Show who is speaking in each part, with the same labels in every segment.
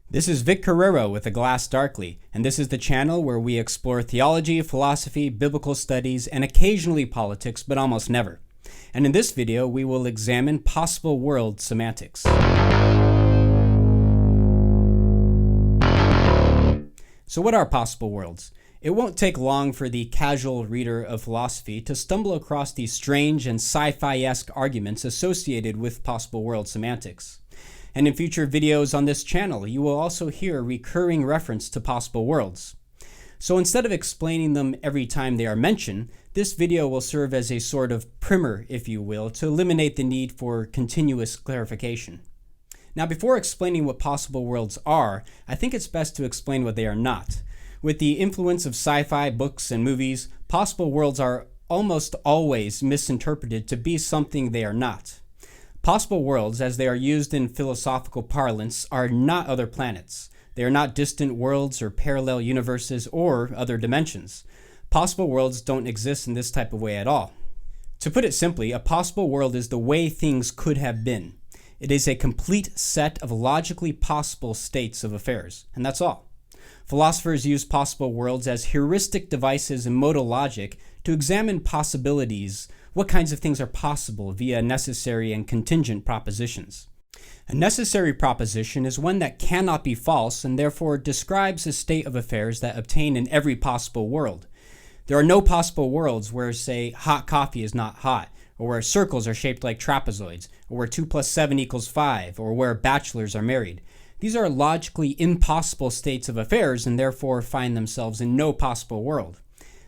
Speaker 1: This is Vic Carrero with A Glass Darkly, and this is the channel where we explore theology, philosophy, biblical studies, and occasionally politics, but almost never. And in this video, we will examine possible world semantics. So what are possible worlds? It won't take long for the casual reader of philosophy to stumble across these strange and sci-fi-esque arguments associated with possible world semantics. And in future videos on this channel, you will also hear a recurring reference to possible worlds. So instead of explaining them every time they are mentioned, this video will serve as a sort of primer, if you will, to eliminate the need for continuous clarification. Now, before explaining what possible worlds are, I think it's best to explain what they are not. With the influence of sci-fi books and movies, possible worlds are almost always misinterpreted to be something they are not. Possible worlds, as they are used in philosophical parlance, are not other planets. They are not distant worlds or parallel universes or other dimensions. Possible worlds don't exist in this type of way at all. To put it simply, a possible world is the way things could have been. It is a complete set of logically possible states of affairs, and that's all. Philosophers use possible worlds as heuristic devices in modal logic to examine possibilities, what kinds of things are possible via necessary and contingent propositions. A necessary proposition is one that cannot be false and therefore describes a state of affairs that obtain in every possible world. There are no possible worlds where, say, hot coffee is not hot, or where circles are shaped like trapezoids, or where 2 + 7 = 5, or where bachelors are married. These are logically impossible states of affairs and therefore find themselves in no possible world.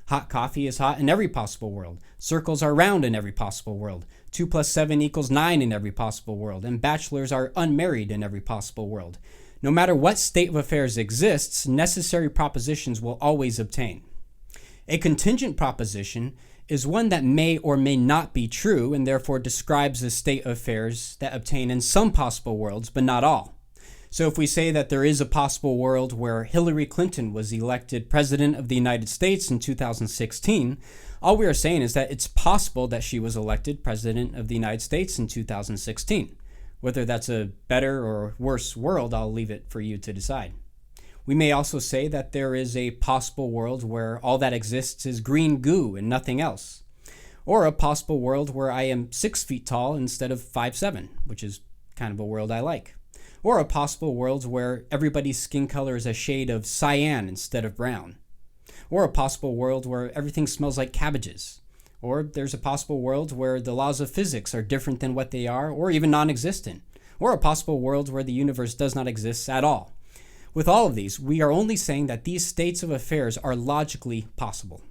Speaker 1: Hot coffee is hot in every possible world. Circles are round in every possible world. 2 + 7 = 9 in every possible world. And bachelors are unmarried in every possible world. No matter what state of affairs exists, necessary propositions will always obtain. A contingent proposition is one that may or may not be true and therefore describes a state of affairs that obtain in some possible worlds, but not all. So if we say that there is a possible world where Hillary Clinton was elected President of the United States in 2016, all we are saying is that it's possible that she was elected President of the United States in 2016. Whether that's a better or worse world, I'll leave it for you to decide. We may also say that there is a possible world where all that exists is green goo and nothing else. Or a possible world where I am 6 feet tall instead of 5'7", which is kind of a world I like. Or a possible world where everybody's skin color is a shade of cyan instead of brown. Or a possible world where everything smells like cabbages. Or there's a possible world where the laws of physics are different than what they are, or even non-existent. Or a possible world where the universe does not exist at all. With all of these, we are only saying that these states of affairs are logically possible.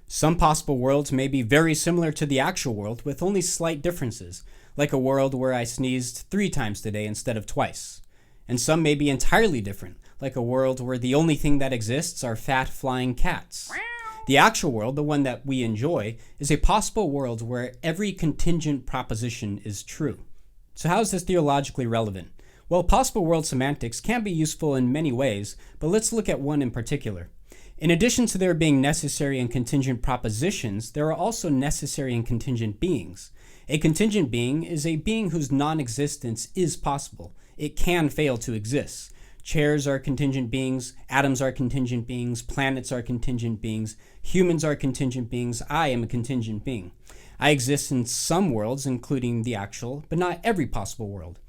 Speaker 1: Some possible worlds may be very similar to the actual world with only slight differences, like a world where I sneezed 3 times today instead of twice. And some may be entirely different, like a world where the only thing that exists are fat flying cats. The actual world, the one that we enjoy, is a possible world where every contingent proposition is true. So how is this theologically relevant? Well, possible world semantics can be useful in many ways, but let's look at one in particular. In addition to there being necessary and contingent propositions, there are also necessary and contingent beings. A contingent being is a being whose non-existence is possible. It can fail to exist. Chairs are contingent beings, atoms are contingent beings, planets are contingent beings, humans are contingent beings, I am a contingent being. I exist in some worlds, including the actual, but not every possible world.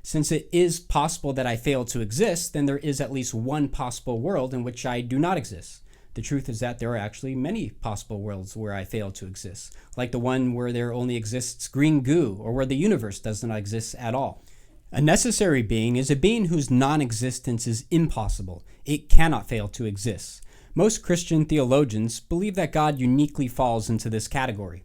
Speaker 1: Since it is possible that I fail to exist, then there is at least one possible world in which I do not exist. The truth is that there are actually many possible worlds where I fail to exist, like the one where there only exists green goo, or where the universe does not exist at all. A necessary being is a being whose non-existence is impossible. It cannot fail to exist. Most Christian theologians believe that God uniquely falls into this category.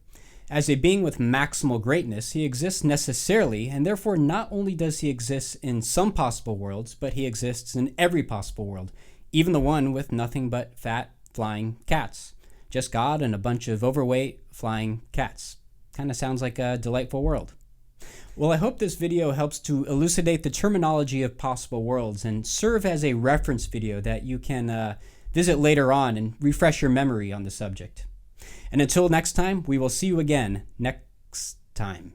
Speaker 1: As a being with maximal greatness, he exists necessarily, and therefore not only does he exist in some possible worlds, but he exists in every possible world, even the one with nothing but fat, flying cats. Just God and a bunch of overweight, flying cats. Kind of sounds like a delightful world. Well, I hope this video helps to elucidate the terminology of possible worlds and serve as a reference video that you can visit later on and refresh your memory on the subject. And until next time, we will see you again next time.